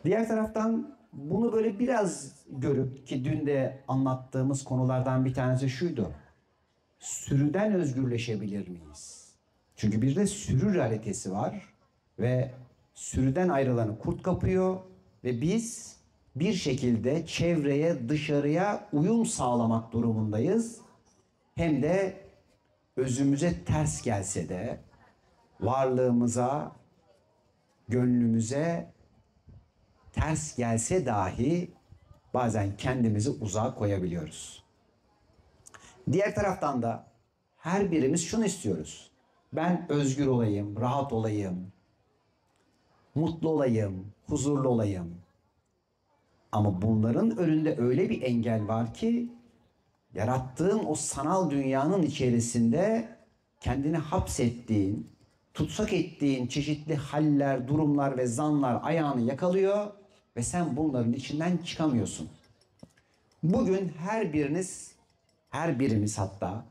Diğer taraftan bunu böyle biraz görüp ki dün de anlattığımız konulardan bir tanesi şuydu. Sürüden özgürleşebilir miyiz? Çünkü bir de sürü realitesi var ve sürüden ayrılanı kurt kapıyor ve biz bir şekilde çevreye, dışarıya uyum sağlamak durumundayız. Hem de özümüze ters gelse de varlığımıza, gönlümüze ters gelse dahi bazen kendimizi uzağa koyabiliyoruz. Diğer taraftan da her birimiz şunu istiyoruz. Ben özgür olayım, rahat olayım, mutlu olayım, huzurlu olayım. Ama bunların önünde öyle bir engel var ki yarattığın o sanal dünyanın içerisinde kendini hapsettiğin, tutsak ettiğin çeşitli haller, durumlar ve zanlar ayağını yakalıyor ve sen bunların içinden çıkamıyorsun. Bugün her birimiz hatta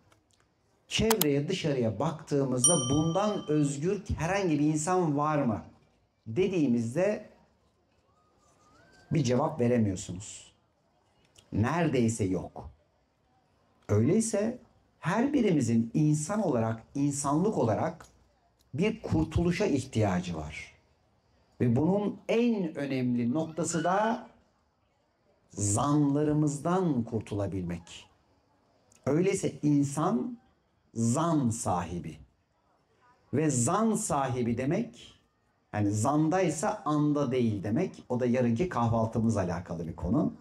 çevreye, dışarıya baktığımızda bundan özgür herhangi bir insan var mı dediğimizde bir cevap veremiyorsunuz. Neredeyse yok. Öyleyse her birimizin insan olarak, insanlık olarak bir kurtuluşa ihtiyacı var. Ve bunun en önemli noktası da zanlarımızdan kurtulabilmek. Öyleyse insan zan sahibi. Ve zan sahibi demek, yani zandaysa anda değil demek. O da yarınki kahvaltımızla alakalı bir konu.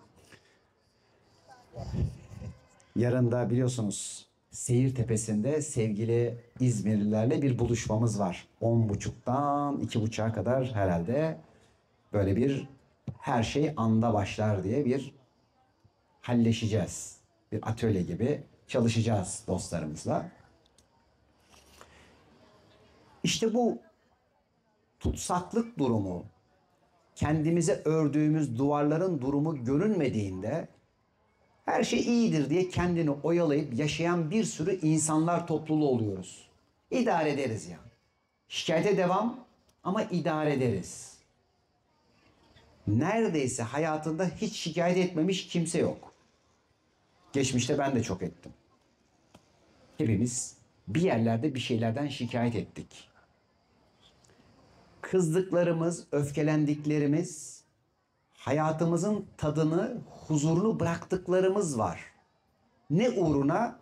Yarın da biliyorsunuz Seyirtepe'sinde sevgili İzmirlilerle bir buluşmamız var. 10.30'dan 2.30'a kadar herhalde böyle bir her şey anda başlar diye bir halleşeceğiz. Bir atölye gibi çalışacağız dostlarımızla. İşte bu tutsaklık durumu, kendimize ördüğümüz duvarların durumu görünmediğinde her şey iyidir diye kendini oyalayıp yaşayan bir sürü insanlar topluluğu oluyoruz. İdare ederiz yani. Şikayete devam ama idare ederiz. Neredeyse hayatında hiç şikayet etmemiş kimse yok. Geçmişte ben de çok ettim. Hepimiz bir yerlerde bir şeylerden şikayet ettik. Kızdıklarımız, öfkelendiklerimiz, hayatımızın tadını huzurlu bıraktıklarımız var. Ne uğruna?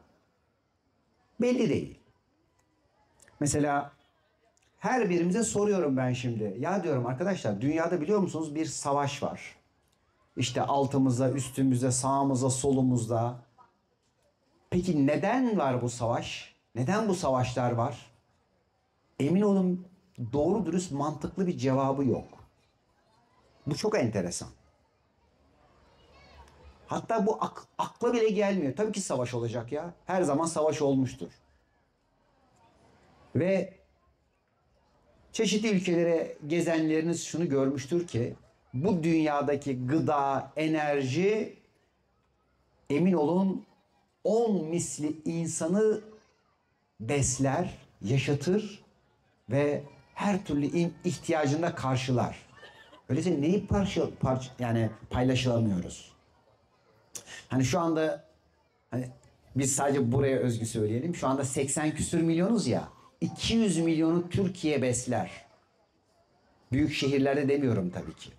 Belli değil. Mesela her birimize soruyorum ben şimdi. Ya diyorum arkadaşlar dünyada biliyor musunuz bir savaş var. İşte altımızda, üstümüzde, sağımızda, solumuzda. Peki neden var bu savaş? Neden bu savaşlar var? Emin olun doğru dürüst mantıklı bir cevabı yok. Bu çok enteresan. Hatta bu akla bile gelmiyor. Tabii ki savaş olacak ya. Her zaman savaş olmuştur. Ve çeşitli ülkelere gezenleriniz şunu görmüştür ki bu dünyadaki gıda, enerji emin olun 10 misli insanı besler, yaşatır ve her türlü ihtiyacını da karşılar. Öyleyse neyi yani paylaşamıyoruz? Hani şu anda hani biz sadece buraya özgü söyleyelim. Şu anda 80 küsür milyonuz ya. 200 milyonu Türkiye besler. Büyük şehirlerde demiyorum tabii ki.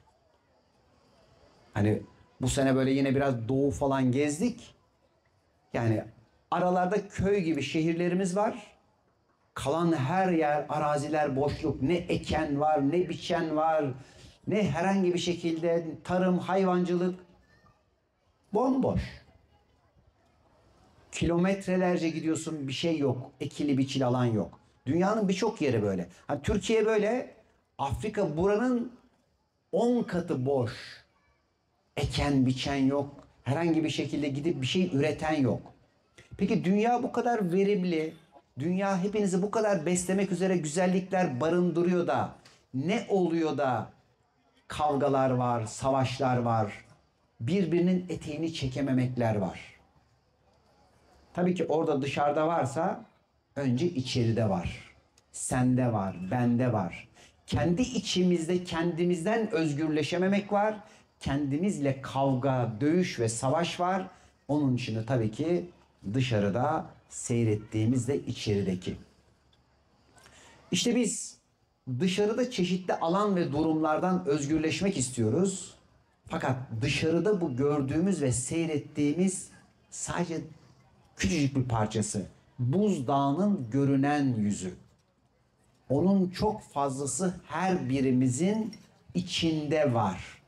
Hani bu sene böyle yine biraz doğu falan gezdik. Yani aralarda köy gibi şehirlerimiz var. Kalan her yer, araziler boşluk. Ne eken var, ne biçen var, ne herhangi bir şekilde tarım, hayvancılık bomboş. Kilometrelerce gidiyorsun bir şey yok. Ekili biçili alan yok. Dünyanın birçok yeri böyle. Hani Türkiye böyle. Afrika buranın 10 katı boş. Eken biçen yok. Herhangi bir şekilde gidip bir şey üreten yok. Peki dünya bu kadar verimli. Dünya hepinizi bu kadar beslemek üzere güzellikler barındırıyor da ne oluyor da kavgalar var, savaşlar var. Birbirinin eteğini çekememekler var. Tabii ki orada dışarıda varsa önce içeride var. Sende var, bende var. kendi içimizde kendimizden özgürleşememek var. Kendimizle kavga, dövüş ve savaş var. Onun için tabii ki dışarıda seyrettiğimiz de içerideki. İşte biz dışarıda çeşitli alan ve durumlardan özgürleşmek istiyoruz. Fakat dışarıda bu gördüğümüz ve seyrettiğimiz sadece küçücük bir parçası. Buzdağının görünen yüzü. Onun çok fazlası her birimizin içinde var.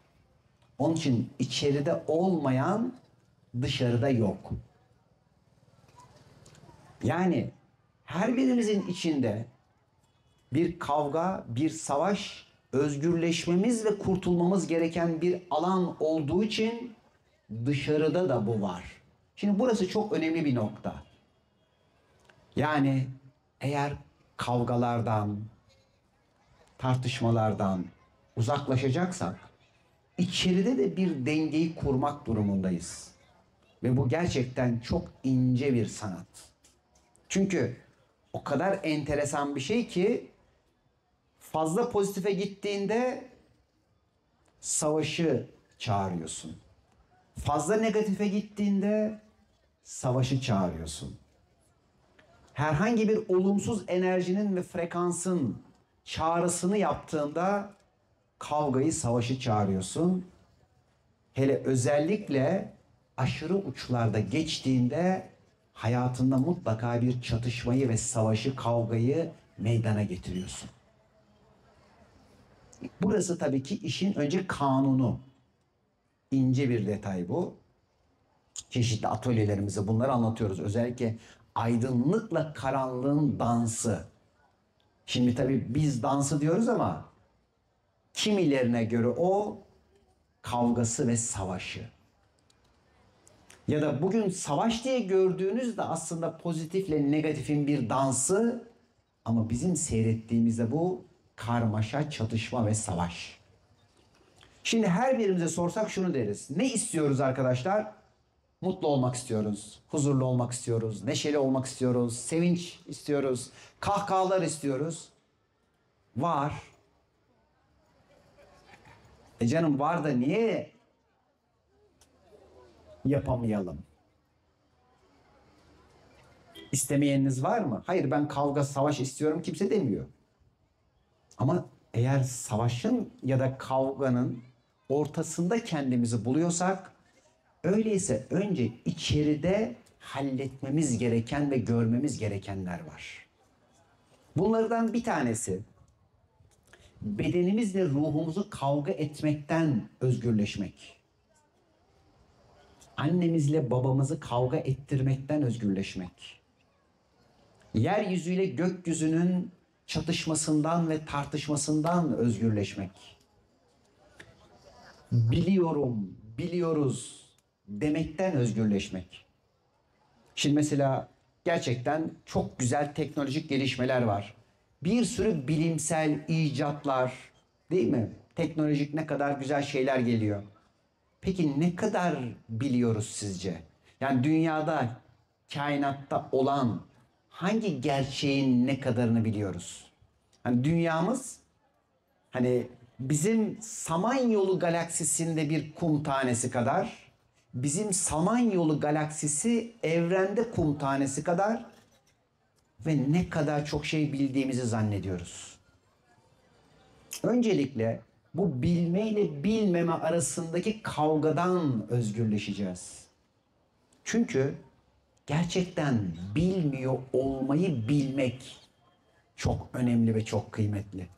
Onun için içeride olmayan dışarıda yok. Yani her birimizin içinde bir kavga, bir savaş, özgürleşmemiz ve kurtulmamız gereken bir alan olduğu için dışarıda da bu var. Şimdi burası çok önemli bir nokta. Yani eğer kavgalardan, tartışmalardan uzaklaşacaksak içeride de bir dengeyi kurmak durumundayız. Ve bu gerçekten çok ince bir sanat. Çünkü o kadar enteresan bir şey ki fazla pozitife gittiğinde savaşı çağırıyorsun. Fazla negatife gittiğinde savaşı çağırıyorsun. Herhangi bir olumsuz enerjinin ve frekansın çağrısını yaptığında kavgayı, savaşı çağırıyorsun. Hele özellikle aşırı uçlarda geçtiğinde hayatında mutlaka bir çatışmayı ve savaşı, kavgayı meydana getiriyorsun. Burası tabii ki işin önce kanunu. İnce bir detay bu. Çeşitli atölyelerimizde bunları anlatıyoruz. Özellikle aydınlıkla karanlığın dansı. Şimdi tabii biz dansı diyoruz ama kimilerine göre o kavgası ve savaşı. Ya da bugün savaş diye gördüğünüz de aslında pozitifle negatifin bir dansı ama bizim seyrettiğimizde bu karmaşa, çatışma ve savaş. Şimdi her birimize sorsak şunu deriz. Ne istiyoruz arkadaşlar? Mutlu olmak istiyoruz, huzurlu olmak istiyoruz, neşeli olmak istiyoruz, sevinç istiyoruz, kahkahalar istiyoruz. Var. Canım var da niye yapamayalım? İstemeyeniniz var mı? Hayır, ben kavga, savaş istiyorum kimse demiyor. Ama eğer savaşın ya da kavganın ortasında kendimizi buluyorsak, öyleyse önce içeride halletmemiz gereken ve görmemiz gerekenler var. Bunlardan bir tanesi bedenimizle ruhumuzu kavga etmekten özgürleşmek. Annemizle babamızı kavga ettirmekten özgürleşmek. Yeryüzüyle gökyüzünün çatışmasından ve tartışmasından özgürleşmek. Biliyorum, biliyoruz demekten özgürleşmek. Şimdi mesela gerçekten çok güzel teknolojik gelişmeler var. Bir sürü bilimsel icatlar, değil mi? Teknolojik ne kadar güzel şeyler geliyor. Peki ne kadar biliyoruz sizce? Yani dünyada, kainatta olan hangi gerçeğin ne kadarını biliyoruz? Hani dünyamız hani bizim Samanyolu galaksisinde bir kum tanesi kadar, bizim Samanyolu galaksisi evrende kum tanesi kadar ve ne kadar çok şey bildiğimizi zannediyoruz. Öncelikle bu bilme ile bilmeme arasındaki kavgadan özgürleşeceğiz. Çünkü gerçekten bilmiyor olmayı bilmek çok önemli ve çok kıymetli.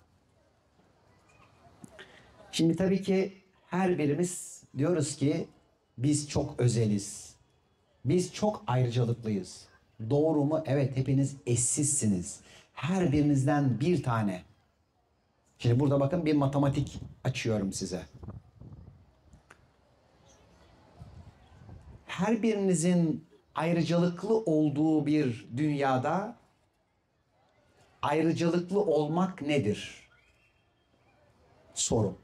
Şimdi tabii ki her birimiz diyoruz ki biz çok özeliz. Biz çok ayrıcalıklıyız. Doğru mu? Evet, hepiniz eşsizsiniz. Her birinizden bir tane. Şimdi burada bakın bir matematik açıyorum size. Her birinizin ayrıcalıklı olduğu bir dünyada ayrıcalıklı olmak nedir? Soru.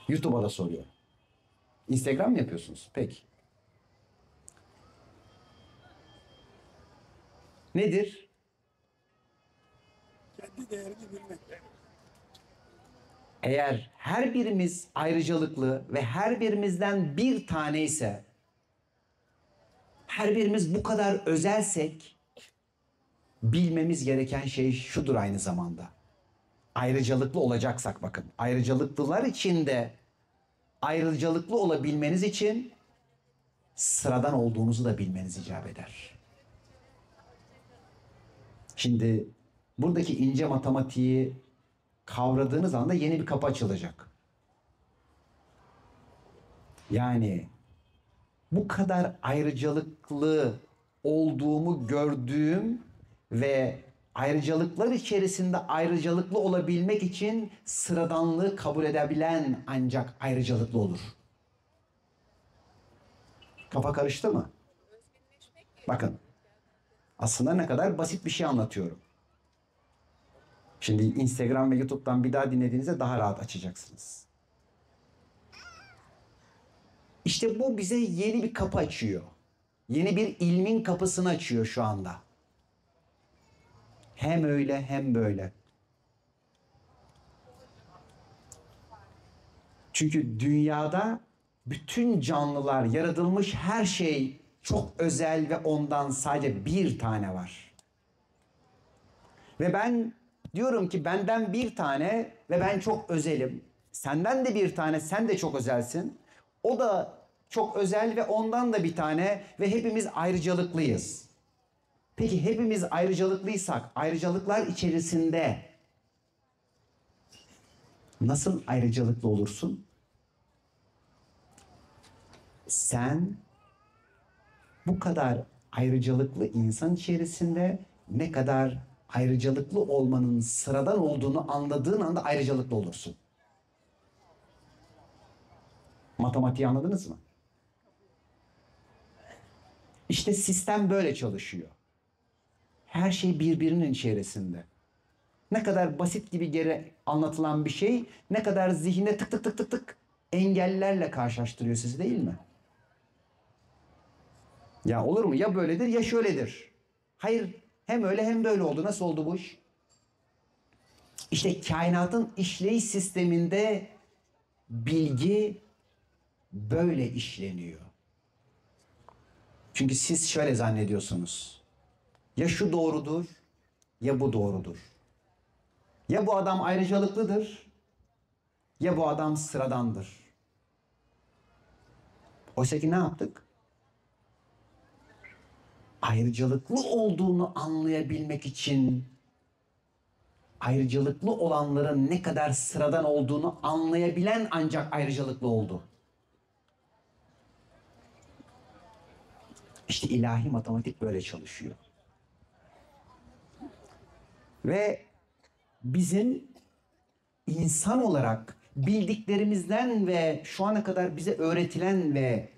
YouTube'a da soruyor. Instagram mı yapıyorsunuz? Peki. Nedir? maddi değerini bilmek. Eğer her birimiz ayrıcalıklı ve her birimizden bir tane ise, her birimiz bu kadar özelsek, bilmemiz gereken şey şudur aynı zamanda. Ayrıcalıklı olacaksak bakın, ayrıcalıklılar için de ayrıcalıklı olabilmeniz için sıradan olduğunuzu da bilmeniz icap eder. Şimdi buradaki ince matematiği kavradığınız anda yeni bir kapı açılacak. Yani bu kadar ayrıcalıklı olduğumu gördüğüm ve ayrıcalıklar içerisinde ayrıcalıklı olabilmek için sıradanlığı kabul edebilen ancak ayrıcalıklı olur. Kafa karıştı mı? Bakın, aslında ne kadar basit bir şey anlatıyorum. Şimdi Instagram ve YouTube'dan bir daha dinlediğinizde daha rahat açacaksınız. İşte bu bize yeni bir kapı açıyor. Yeni bir ilmin kapısını açıyor şu anda. Hem öyle hem böyle. Çünkü dünyada bütün canlılar, yaratılmış her şey çok özel ve ondan sadece bir tane var. Ve ben diyorum ki benden bir tane ve ben çok özelim. Senden de bir tane, sen de çok özelsin. O da çok özel ve ondan da bir tane ve hepimiz ayrıcalıklıyız. Peki hepimiz ayrıcalıklıysak, ayrıcalıklar içerisinde nasıl ayrıcalıklı olursun? Sen bu kadar ayrıcalıklı insan içerisinde ne kadar ayrıcalıklı olmanın sıradan olduğunu anladığın anda ayrıcalıklı olursun. Matematiği anladınız mı? İşte sistem böyle çalışıyor. Her şey birbirinin içerisinde. Ne kadar basit gibi geri anlatılan bir şey, ne kadar zihinde tık tık tık tık tık engellerle karşılaştırıyor sizi, değil mi? Ya olur mu? Ya böyledir ya şöyledir. Hayır, hem öyle hem böyle oldu. Nasıl oldu bu iş? İşte kainatın işleyiş sisteminde bilgi böyle işleniyor. Çünkü siz şöyle zannediyorsunuz. Ya şu doğrudur ya bu doğrudur. Ya bu adam ayrıcalıklıdır ya bu adam sıradandır. Oysa ki ne yaptık? Ayrıcalıklı olduğunu anlayabilmek için ayrıcalıklı olanların ne kadar sıradan olduğunu anlayabilen ancak ayrıcalıklı oldu. İşte ilahi matematik böyle çalışıyor. Ve bizim insan olarak bildiklerimizden ve şu ana kadar bize öğretilen ve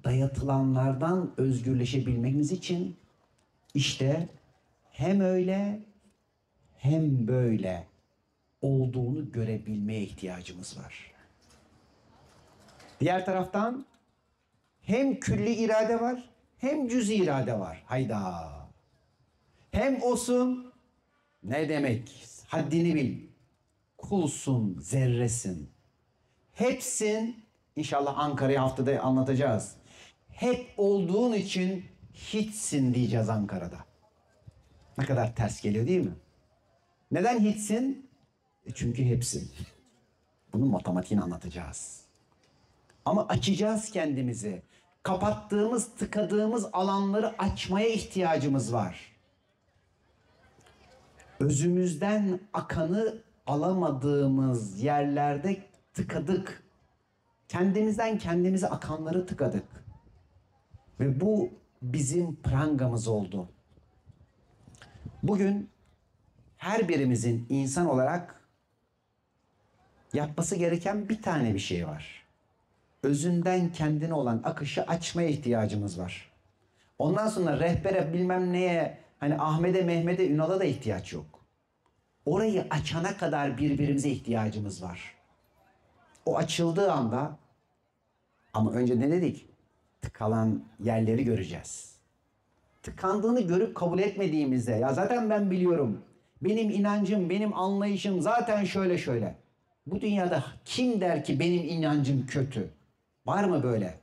dayatılanlardan özgürleşebilmemiz için işte hem öyle hem böyle olduğunu görebilmeye ihtiyacımız var. Diğer taraftan hem külli irade var hem cüz'i irade var. Hayda. Hem olsun ne demek? Haddini bil. Kulsun, zerresin. Hepsin, inşallah Ankara'yı haftada anlatacağız. Hep olduğun için hiçsin diyeceğiz Ankara'da. Ne kadar ters geliyor değil mi? Neden hiçsin? Çünkü hepsin. Bunun matematiğini anlatacağız. Ama açacağız kendimizi. Kapattığımız, tıkadığımız alanları açmaya ihtiyacımız var. Özümüzden akanı alamadığımız yerlerde tıkadık. Kendimizden kendimize akanları tıkadık. Ve bu bizim prangamız oldu. Bugün her birimizin insan olarak yapması gereken bir tane bir şey var. Özünden kendine olan akışı açmaya ihtiyacımız var. Ondan sonra rehbere bilmem neye, hani Ahmet'e, Mehmet'e, Ünal'a da ihtiyaç yok. Orayı açana kadar birbirimize ihtiyacımız var. O açıldığı anda, ama önce ne dedik? Tıkalan yerleri göreceğiz. Tıkandığını görüp kabul etmediğimizde, ya zaten ben biliyorum, Benim inancım, benim anlayışım zaten şöyle şöyle. Bu dünyada kim der ki benim inancım kötü? Var mı böyle?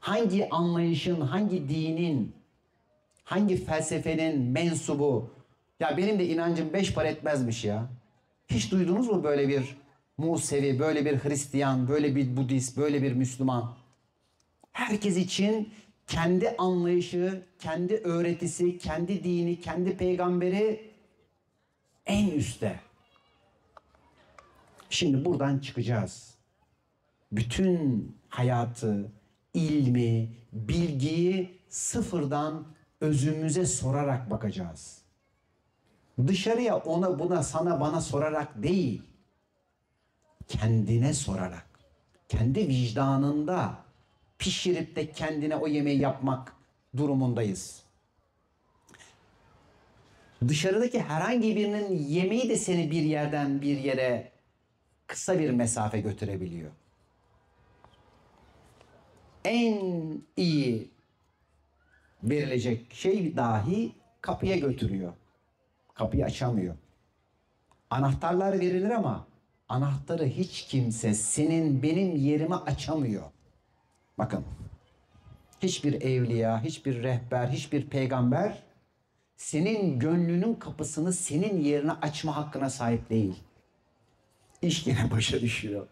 Hangi anlayışın, hangi dinin, hangi felsefenin mensubu? Ya benim de inancım beş para etmezmiş ya. Hiç duydunuz mu böyle bir Musevi, böyle bir Hristiyan, böyle bir Budist, böyle bir Müslüman? Herkes için kendi anlayışı, kendi öğretisi, kendi dini, kendi peygamberi en üstte. Şimdi buradan çıkacağız. Bütün hayatı, ilmi, bilgiyi sıfırdan özümüze sorarak bakacağız. Dışarıya ona buna sana bana sorarak değil, kendine sorarak, kendi vicdanında pişirip de kendine o yemeği yapmak durumundayız. Dışarıdaki herhangi birinin yemeği de seni bir yerden bir yere kısa bir mesafe götürebiliyor. En iyi verilecek şey dahi kapıya götürüyor. Kapıyı açamıyor. Anahtarlar verilir ama anahtarı hiç kimse senin benim yerime açamıyor. Bakın, hiçbir evliya, hiçbir rehber, hiçbir peygamber senin gönlünün kapısını senin yerine açma hakkına sahip değil. İş yine başa düşüyor.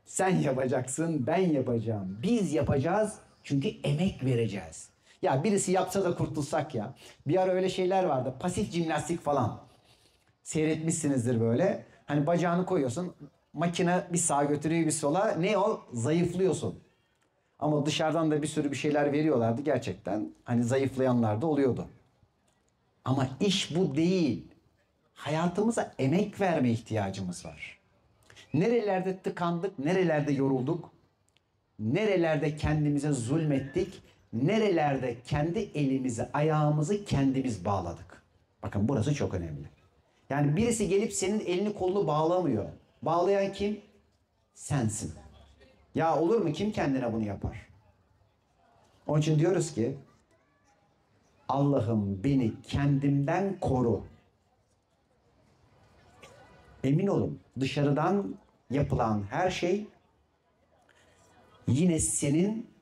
Sen yapacaksın, ben yapacağım. Biz yapacağız çünkü emek vereceğiz. Ya birisi yapsa da kurtulsak ya. Bir ara öyle şeyler vardı. Pasif jimnastik falan. Seyretmişsinizdir böyle. Hani bacağını koyuyorsun. Makine bir sağa götürüyor bir sola. Ne o? Zayıflıyorsun. Ama dışarıdan da bir sürü bir şeyler veriyorlardı gerçekten. Hani zayıflayanlar da oluyordu. Ama iş bu değil. Hayatımıza emek verme ihtiyacımız var. Nerelerde tıkandık, nerelerde yorulduk, nerelerde kendimize zulmettik, nerelerde kendi elimizi, ayağımızı kendimiz bağladık. Bakın burası çok önemli. Yani birisi gelip senin elini kolunu bağlamıyor. Bağlayan kim? Sensin. Ya olur mu? Kim kendine bunu yapar? Onun için diyoruz ki Allah'ım beni kendimden koru. Emin olun dışarıdan yapılan her şey yine senin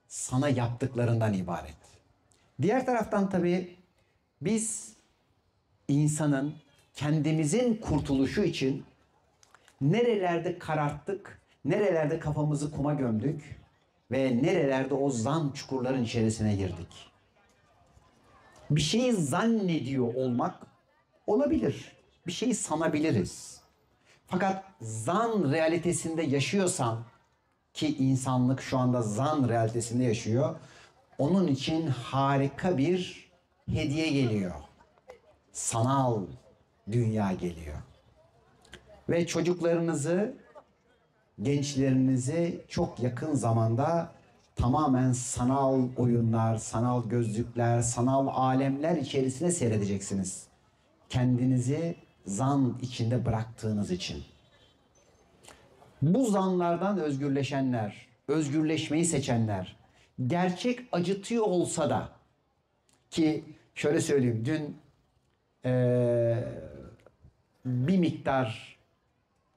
sana yaptıklarından ibaret. Diğer taraftan tabii biz insanın kendimizin kurtuluşu için nerelerde kararttık, nerelerde kafamızı kuma gömdük ve nerelerde o zan çukurların içerisine girdik. Bir şeyi zannediyor olmak olabilir. Bir şeyi sanabiliriz. Fakat zan realitesinde yaşıyorsan, ki insanlık şu anda zan realitesinde yaşıyor, onun için harika bir hediye geliyor. Sanal dünya geliyor. Ve çocuklarınızı, gençlerinizi çok yakın zamanda tamamen sanal oyunlar, sanal gözlükler, sanal alemler içerisine seyredeceksiniz. Kendinizi zan içinde bıraktığınız için. Bu zanlardan özgürleşenler, özgürleşmeyi seçenler, gerçek acıtıyor olsa da, ki şöyle söyleyeyim, dün bir miktar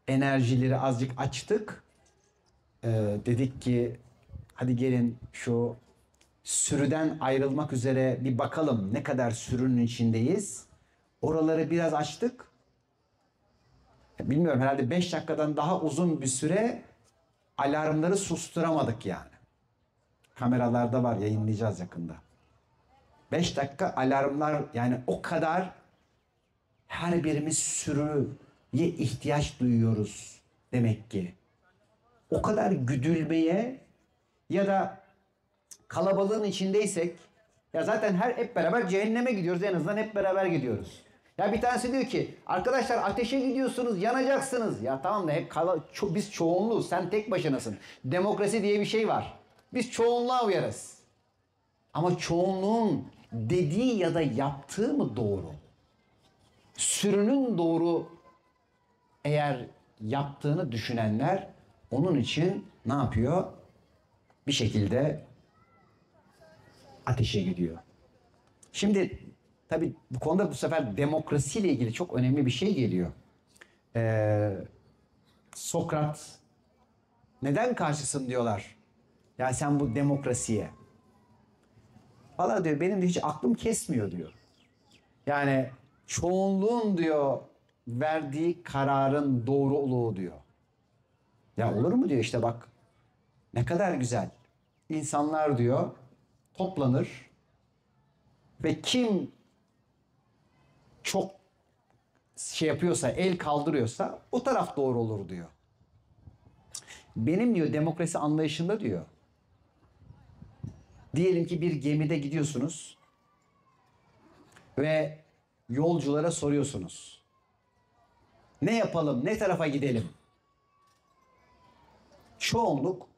enerjileri azıcık açtık. Dedik ki hadi gelin şu sürüden ayrılmak üzere bir bakalım ne kadar sürünün içindeyiz. Oraları biraz açtık. Bilmiyorum, herhalde 5 dakikadan daha uzun bir süre alarmları susturamadık yani. Kameralarda var, yayınlayacağız yakında. 5 dakika alarmlar, yani o kadar her birimiz sürüye ihtiyaç duyuyoruz demek ki. O kadar güdülmeye ya da kalabalığın içindeysek, ya zaten hep beraber cehenneme gidiyoruz, en azından hep beraber gidiyoruz. Ya bir tanesi diyor ki arkadaşlar ateşe gidiyorsunuz, yanacaksınız. Ya tamam da biz çoğunluğuz, sen tek başınasın. Demokrasi diye bir şey var. Biz çoğunluğa uyarız. Ama çoğunluğun dediği ya da yaptığı mı doğru? Sürünün doğru eğer yaptığını düşünenler onun için ne yapıyor? Bir şekilde ateşe gidiyor. Şimdi tabii bu konuda bu sefer demokrasiyle ilgili çok önemli bir şey geliyor. Sokrat neden karşısın diyorlar. Ya sen bu demokrasiye. Valla diyor benim de hiç aklım kesmiyor diyor. Yani çoğunluğun diyor verdiği kararın doğruluğu diyor. Ya olur mu diyor işte bak ne kadar güzel. İnsanlar diyor toplanır ve kim çok şey yapıyorsa, el kaldırıyorsa o taraf doğru olur diyor. Benim diyor demokrasi anlayışında diyor. Diyelim ki bir gemide gidiyorsunuz ve yolculara soruyorsunuz. Ne yapalım, ne tarafa gidelim? Çoğunluk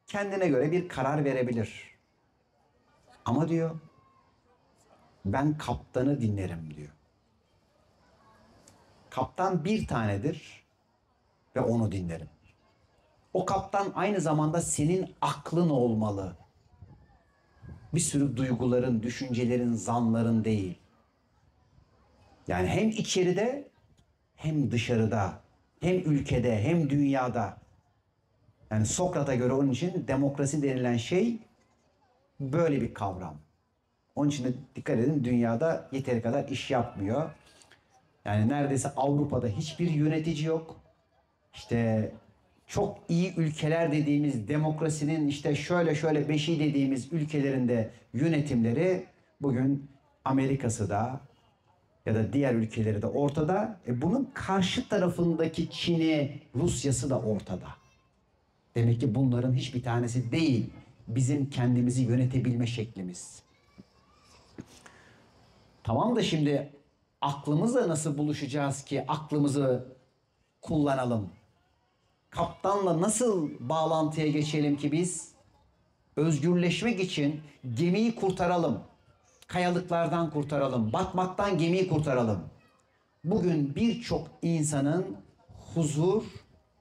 kendine göre bir karar verebilir. Ama diyor ben kaptanı dinlerim diyor. Kaptan bir tanedir ve onu dinlerim. O kaptan aynı zamanda senin aklın olmalı. Bir sürü duyguların, düşüncelerin, zanların değil. Yani hem içeride hem dışarıda, hem ülkede hem dünyada. Yani Sokrat'a göre onun için demokrasi denilen şey böyle bir kavram. Onun için de dikkat edin dünyada yeteri kadar iş yapmıyor. Yani neredeyse Avrupa'da hiçbir yönetici yok. İşte çok iyi ülkeler dediğimiz demokrasinin işte şöyle beşiği dediğimiz ülkelerinde yönetimleri bugün Amerika'sı da ya da diğer ülkeleri de ortada. Bunun karşı tarafındaki Çin'i, Rusya'sı da ortada. Demek ki bunların hiçbir tanesi değil bizim kendimizi yönetebilme şeklimiz. Tamam da şimdi aklımızla nasıl buluşacağız ki aklımızı kullanalım? Kaptanla nasıl bağlantıya geçelim ki biz özgürleşmek için gemiyi kurtaralım. Kayalıklardan kurtaralım. Batmaktan gemiyi kurtaralım. Bugün birçok insanın huzur,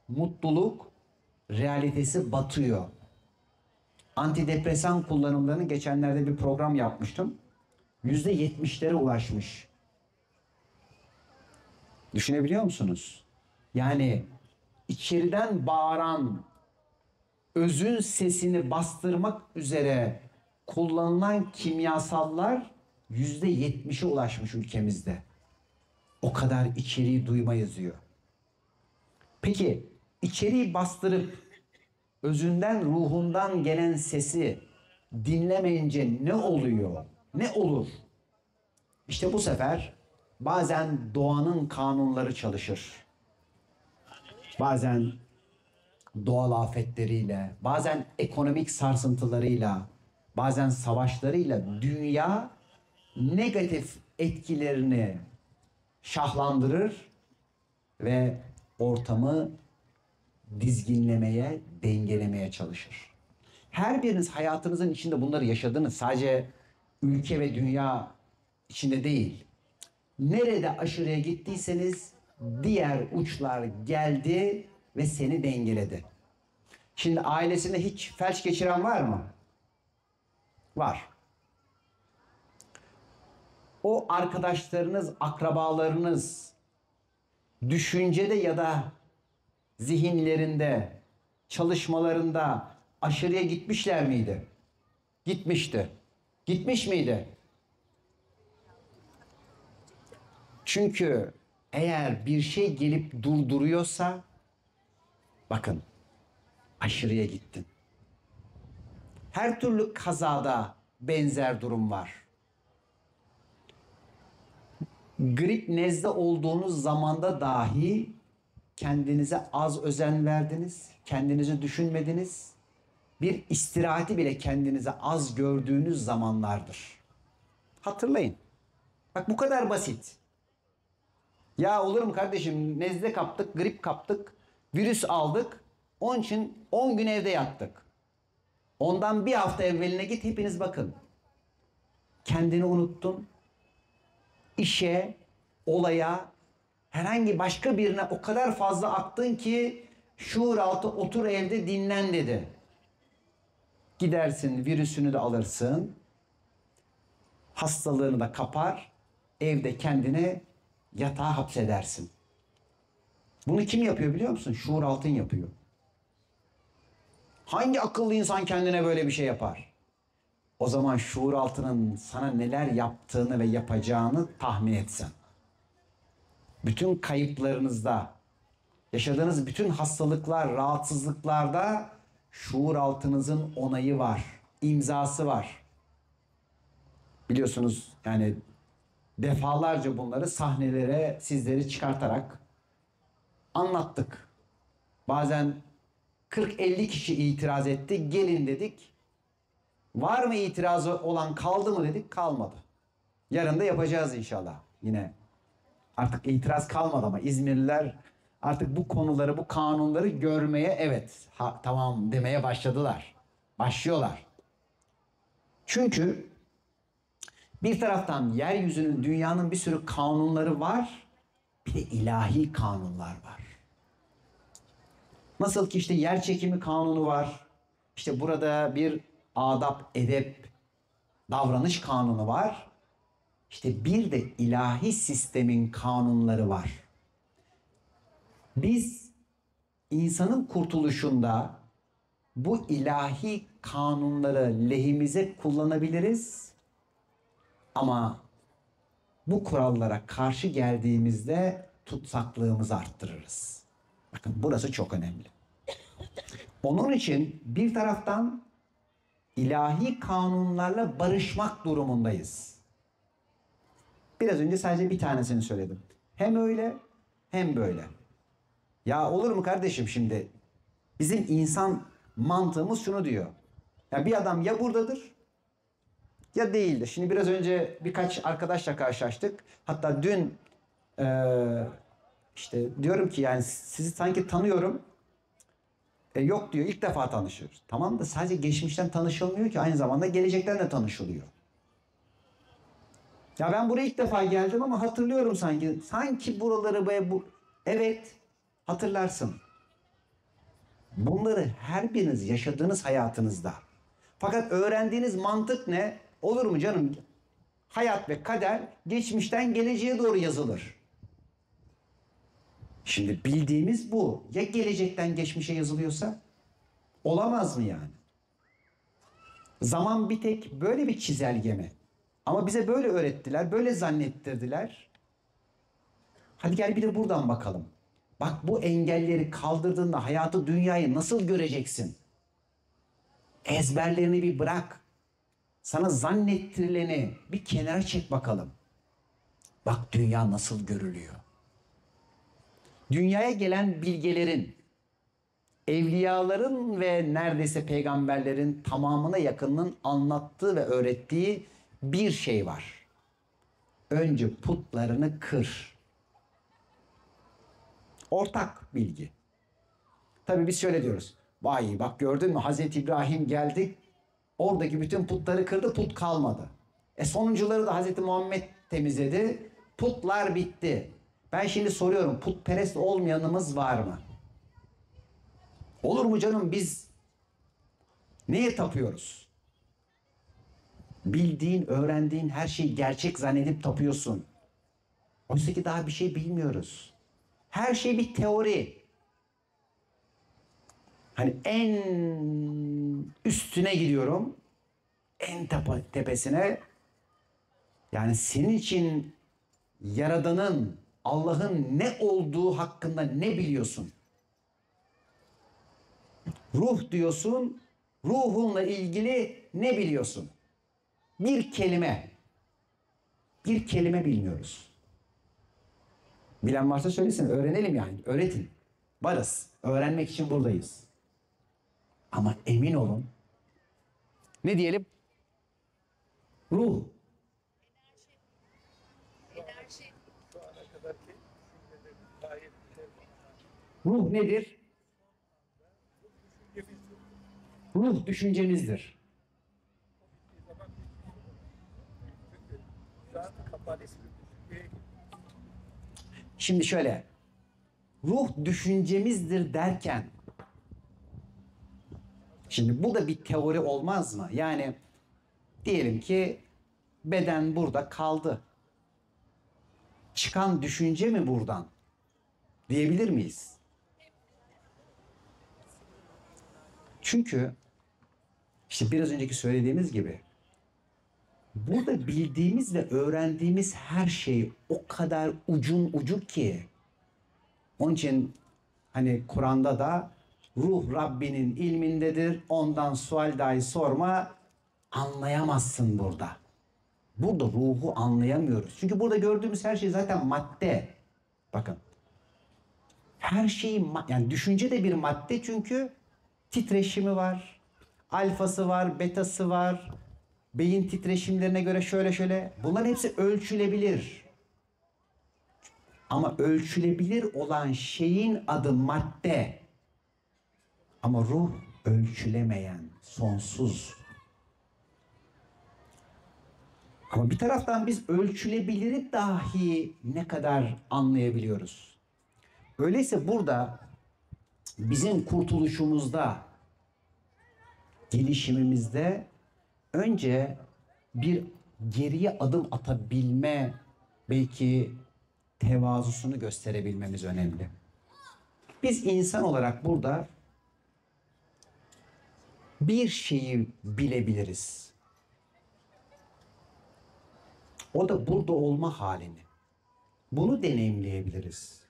mutluluk realitesi batıyor. Antidepresan kullanımlarını geçenlerde bir program yapmıştım. %70'lere ulaşmış. Düşünebiliyor musunuz? Yani içeriden bağıran özün sesini bastırmak üzere kullanılan kimyasallar %70'e ulaşmış ülkemizde. O kadar içeriği duymayız diyor. Peki içeriği bastırıp özünden ruhundan gelen sesi dinlemeyince ne oluyor? Ne olur? İşte bu sefer bazen doğanın kanunları çalışır. Bazen doğal afetleriyle, bazen ekonomik sarsıntılarıyla, bazen savaşlarıyla dünya negatif etkilerini şahlandırır ve ortamı dizginlemeye, dengelemeye çalışır. Her biriniz hayatınızın içinde bunları yaşadınız. Sadece ülke ve dünya içinde değil. Nerede aşırıya gittiyseniz diğer uçlar geldi ve seni dengeledi. Şimdi ailesinde hiç felç geçiren var mı? Var. O arkadaşlarınız, akrabalarınız düşüncede ya da zihinlerinde, çalışmalarında aşırıya gitmişler miydi? Gitmişti. Gitmiş miydi? Çünkü eğer bir şey gelip durduruyorsa bakın aşırıya gittin. Her türlü kazada benzer durum var. Grip nezle olduğunuz zamanda dahi kendinize az özen verdiniz, kendinizi düşünmediniz. Bir istirahati bile kendinize az gördüğünüz zamanlardır. Hatırlayın. Bak bu kadar basit. Ya olur mu kardeşim nezle kaptık, grip kaptık, virüs aldık. Onun için 10 gün evde yattık. Ondan bir hafta evveline git hepiniz bakın. Kendini unuttun. İşe, olaya, herhangi başka birine o kadar fazla aktın ki şuur altı otur evde dinlen dedi. Gidersin virüsünü de alırsın. Hastalığını da kapar. evde kendine yatağa hapsedersin. Bunu kim yapıyor biliyor musun? Şuur altın yapıyor. Hangi akıllı insan kendine böyle bir şey yapar? O zaman şuur altının sana neler yaptığını ve yapacağını tahmin etsen. Bütün kayıplarınızda, yaşadığınız bütün hastalıklar, rahatsızlıklarda şuur altınızın onayı var, imzası var. Biliyorsunuz yani defalarca bunları sahnelere sizleri çıkartarak anlattık. Bazen 40-50 kişi itiraz etti, gelin dedik. Var mı itirazı olan, kaldı mı dedik, kalmadı. Yarın da yapacağız inşallah yine. Artık itiraz kalmadı ama İzmirliler artık bu konuları, bu kanunları görmeye evet tamam demeye başladılar. Başlıyorlar. Çünkü bir taraftan yeryüzünün, dünyanın bir sürü kanunları var. Bir de ilahi kanunlar var. Nasıl ki işte yer çekimi kanunu var. İşte burada bir adap, edep, davranış kanunu var. İşte bir de ilahi sistemin kanunları var. Biz insanın kurtuluşunda bu ilahi kanunları lehimize kullanabiliriz. Ama bu kurallara karşı geldiğimizde tutsaklığımızı arttırırız. Bakın burası çok önemli. Onun için bir taraftan ilahi kanunlarla barışmak durumundayız. Biraz önce sadece bir tanesini söyledim. Hem öyle hem böyle. Ya olur mu kardeşim şimdi? Bizim insan mantığımız şunu diyor. Ya bir adam ya buradadır ya değildir. Şimdi biraz önce birkaç arkadaşla karşılaştık. Hatta dün işte diyorum ki yani sizi sanki tanıyorum. Yok diyor, ilk defa tanışıyoruz. Tamam da sadece geçmişten tanışılmıyor ki, aynı zamanda gelecekten de tanışılıyor. Ya ben buraya ilk defa geldim ama hatırlıyorum sanki. Sanki buraları Evet, hatırlarsın. Bunları her biriniz yaşadığınız hayatınızda. Fakat öğrendiğiniz mantık ne? Olur mu canım? Hayat ve kader geçmişten geleceğe doğru yazılır. Şimdi bildiğimiz bu. Ya gelecekten geçmişe yazılıyorsa? Olamaz mı yani? Zaman bir tek böyle bir çizelge mi? Ama bize böyle öğrettiler, böyle zannettirdiler. Hadi gel bir de buradan bakalım. Bak bu engelleri kaldırdığında hayatı, dünyayı nasıl göreceksin? Ezberlerini bir bırak. Sana zannettirileni bir kenara çek bakalım. Bak dünya nasıl görülüyor. Dünyaya gelen bilgelerin, evliyaların ve neredeyse peygamberlerin tamamına yakınının anlattığı ve öğrettiği bir şey var. Önce putlarını kır. Ortak bilgi. Tabii biz şöyle diyoruz. Vay bak gördün mü, Hazreti İbrahim geldi, oradaki bütün putları kırdı, put kalmadı. Sonuncuları da Hazreti Muhammed temizledi, putlar bitti. Ben şimdi soruyorum, putperest olmayanımız var mı? Olur mu canım, biz neye tapıyoruz? Bildiğin, öğrendiğin her şeyi gerçek zannedip tapıyorsun. Oysa ki daha bir şey bilmiyoruz. Her şey bir teori. Hani en üstüne gidiyorum, en tepesine. Yani senin için Yaradan'ın, Allah'ın ne olduğu hakkında ne biliyorsun? Ruh diyorsun, ruhunla ilgili ne biliyorsun? Bir kelime. Bir kelime bilmiyoruz. Bilen varsa söylesin, öğrenelim yani, öğretin. Varız, öğrenmek için buradayız. Ama emin olun, ne diyelim? Ruh. Enerji. Ruh nedir? Ruh düşüncemizdir. Şimdi şöyle, ruh düşüncemizdir derken, şimdi bu da bir teori olmaz mı? Yani diyelim ki beden burada kaldı. çıkan düşünce mi buradan? Diyebilir miyiz? Çünkü işte biraz önceki söylediğimiz gibi burada bildiğimiz ve öğrendiğimiz her şey o kadar ucun ucu ki. Onun için hani Kur'an'da da ruh Rabbinin ilmindedir. Ondan sual dahi sorma, anlayamazsın burada. Burada ruhu anlayamıyoruz. Çünkü burada gördüğümüz her şey zaten madde. Bakın. Her şey yani düşünce de bir madde çünkü titreşimi var. Alfası var, betası var. Beyin titreşimlerine göre şöyle şöyle. Bunların hepsi ölçülebilir. Ama ölçülebilir olan şeyin adı madde. Ama ruh ölçülemeyen, sonsuz. Ama bir taraftan biz ölçülebiliri dahi ne kadar anlayabiliyoruz. Öyleyse burada bizim kurtuluşumuzda, gelişimimizde önce bir geriye adım atabilme, belki tevazusunu gösterebilmemiz önemli. Biz insan olarak burada bir şeyi bilebiliriz. O da burada olma halini. Bunu deneyimleyebiliriz.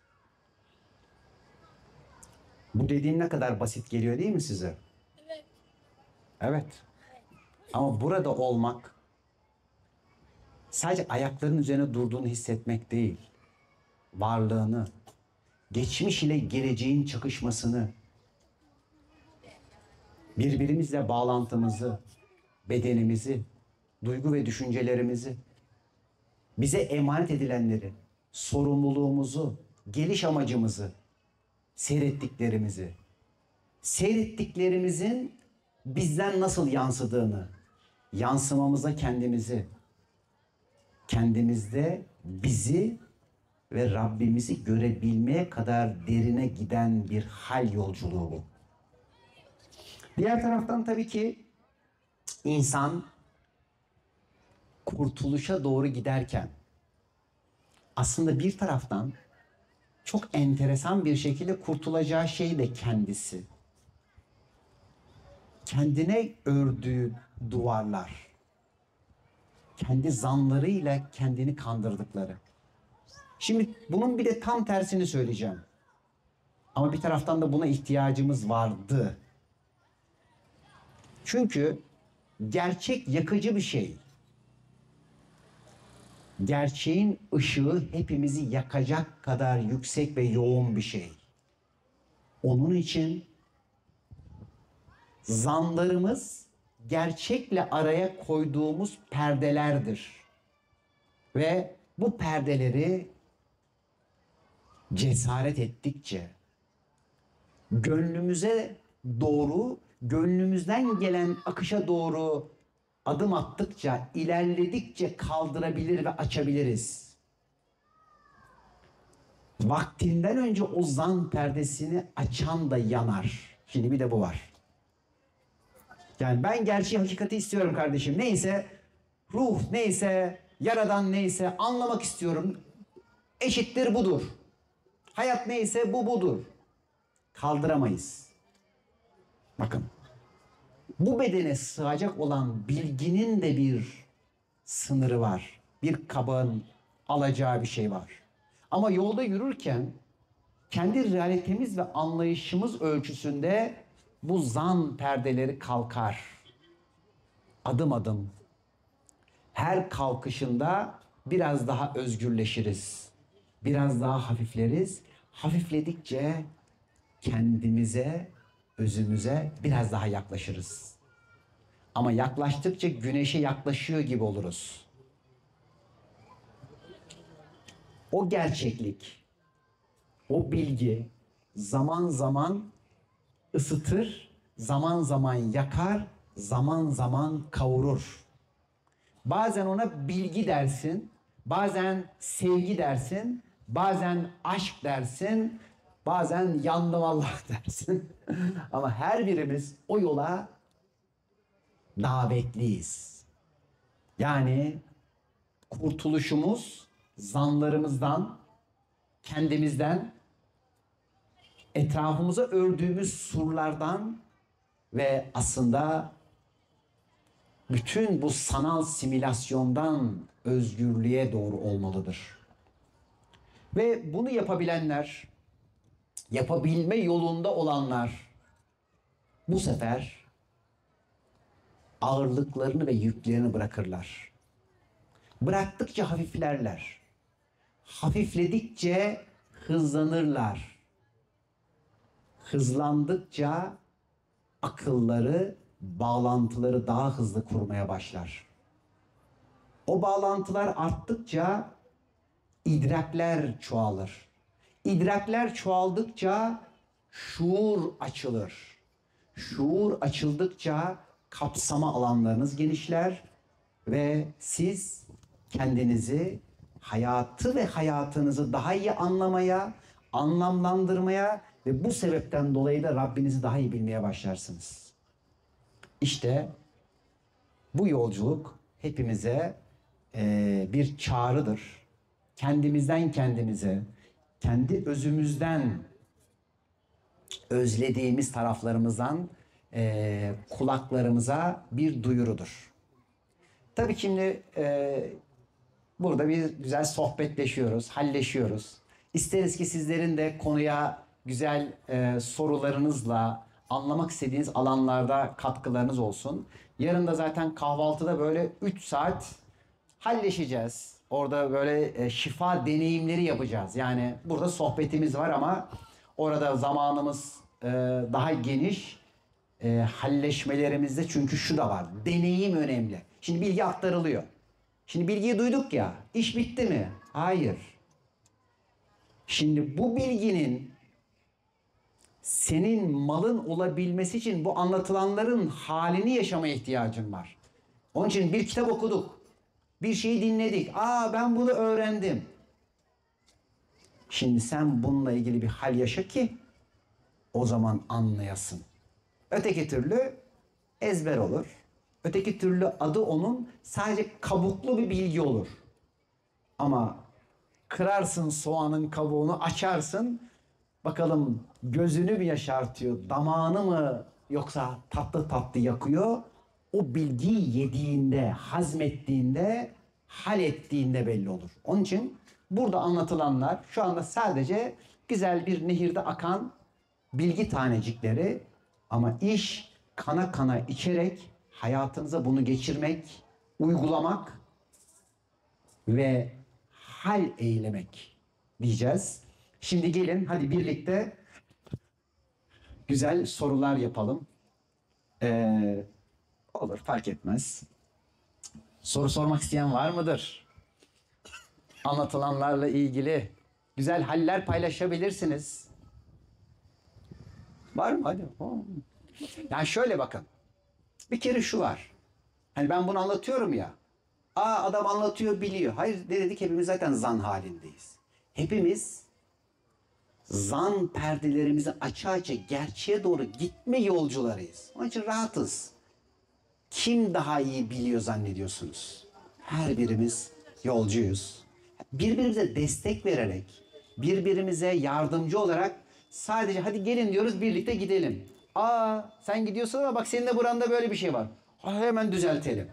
Bu dediğim ne kadar basit geliyor değil mi size? Evet. Evet. Ama burada olmak sadece ayaklarının üzerine durduğunu hissetmek değil. Varlığını, geçmiş ile geleceğin çakışmasını, birbirimizle bağlantımızı, bedenimizi, duygu ve düşüncelerimizi, bize emanet edilenleri, sorumluluğumuzu, geliş amacımızı, seyrettiklerimizin bizden nasıl yansıdığını, yansımamıza kendimizde bizi ve Rabbimizi görebilmeye kadar derine giden bir hal yolculuğu bu. Diğer taraftan tabii ki insan kurtuluşa doğru giderken aslında bir taraftan çok enteresan bir şekilde kurtulacağı şey de kendisi. Kendine ördüğü duvarlar. Kendi zanlarıyla kendini kandırdıkları. Şimdi bunun bir de tam tersini söyleyeceğim. Ama bir taraftan da buna ihtiyacımız vardı. Çünkü gerçek yakıcı bir şey. Gerçeğin ışığı hepimizi yakacak kadar yüksek ve yoğun bir şey. Onun için zanlarımız gerçekle araya koyduğumuz perdelerdir. Ve bu perdeleri cesaret ettikçe, gönlümüze doğru, gönlümüzden gelen akışa doğru adım attıkça, ilerledikçe kaldırabilir ve açabiliriz. Vaktinden önce o zan perdesini açan da yanar. Şimdi bir de bu var. Yani ben gerçeği, hakikati istiyorum kardeşim. Neyse, ruh neyse, yaradan neyse anlamak istiyorum. Eşittir budur. Hayat neyse bu budur. Kaldıramayız. Bakın. Bu bedene sığacak olan bilginin de bir sınırı var. Bir kabın alacağı bir şey var. Ama yolda yürürken kendi realitemiz ve anlayışımız ölçüsünde bu zan perdeleri kalkar. Adım adım. Her kalkışında biraz daha özgürleşiriz. Biraz daha hafifleriz. Hafifledikçe kendimize, özümüze biraz daha yaklaşırız. Ama yaklaştıkça güneşe yaklaşıyor gibi oluruz. O gerçeklik, o bilgi zaman zaman ısıtır, zaman zaman yakar, zaman zaman kavurur. Bazen ona bilgi dersin, bazen sevgi dersin, bazen aşk dersin, bazen yandım Allah dersin. Ama her birimiz o yola davetliyiz. Yani kurtuluşumuz zanlarımızdan, kendimizden, etrafımıza ördüğümüz surlardan ve aslında bütün bu sanal simülasyondan özgürlüğe doğru olmalıdır. Ve bunu yapabilenler, yapabilme yolunda olanlar bu sefer ağırlıklarını ve yüklerini bırakırlar. Bıraktıkça hafiflerler. Hafifledikçe hızlanırlar. Hızlandıkça akılları, bağlantıları daha hızlı kurmaya başlar. O bağlantılar arttıkça idrakler çoğalır. İdrakler çoğaldıkça şuur açılır. Şuur açıldıkça kapsama alanlarınız genişler ve siz kendinizi, hayatı ve hayatınızı daha iyi anlamaya, anlamlandırmaya ve bu sebepten dolayı da Rabbinizi daha iyi bilmeye başlarsınız. İşte bu yolculuk hepimize bir çağrıdır. Kendimizden kendimize, kendi özümüzden özlediğimiz taraflarımızdan kulaklarımıza bir duyurudur. Tabii şimdi burada bir güzel sohbetleşiyoruz, halleşiyoruz. İsteriz ki sizlerin de konuya güzel sorularınızla anlamak istediğiniz alanlarda katkılarınız olsun. Yarın da zaten kahvaltıda böyle 3 saat halleşeceğiz. Orada böyle şifa deneyimleri yapacağız. Yani burada sohbetimiz var ama orada zamanımız daha geniş. Halleşmelerimizde çünkü şu da var. Deneyim önemli. Şimdi bilgi aktarılıyor. Şimdi bilgiyi duyduk ya. İş bitti mi? Hayır. Şimdi bu bilginin senin malın olabilmesi için bu anlatılanların halini yaşamaya ihtiyacın var. Onun için bir kitap okuduk. Bir şeyi dinledik. Ben bunu öğrendim. Şimdi sen bununla ilgili bir hal yaşa ki o zaman anlayasın. Öteki türlü ezber olur. Öteki türlü adı onun sadece kabuklu bir bilgi olur. Ama kırarsın soğanın kabuğunu, açarsın. Bakalım gözünü mü yaşartıyor, damağını mı yoksa tatlı tatlı yakıyor? O bilgiyi yediğinde, hazmettiğinde, hal ettiğinde belli olur. Onun için burada anlatılanlar şu anda sadece güzel bir nehirde akan bilgi tanecikleri ama iş kana kana içerek hayatınıza bunu geçirmek, uygulamak ve hal eylemek diyeceğiz. Şimdi gelin hadi birlikte güzel sorular yapalım. Olur fark etmez. Soru sormak isteyen var mıdır? Anlatılanlarla ilgili güzel haller paylaşabilirsiniz. Var mı? Hadi. Yani şöyle bakın. Bir kere şu var. Hani ben bunu anlatıyorum ya. Adam anlatıyor biliyor. Hayır ne dedik, hepimiz zaten zan halindeyiz. Hepimiz zan perdelerimizi aça gerçeğe doğru gitme yolcularıyız. Onun için rahatız. Kim daha iyi biliyor zannediyorsunuz? Her birimiz yolcuyuz. Birbirimize destek vererek, birbirimize yardımcı olarak sadece hadi gelin diyoruz, birlikte gidelim. Sen gidiyorsun ama bak senin de buranda böyle bir şey var. Hemen düzeltelim.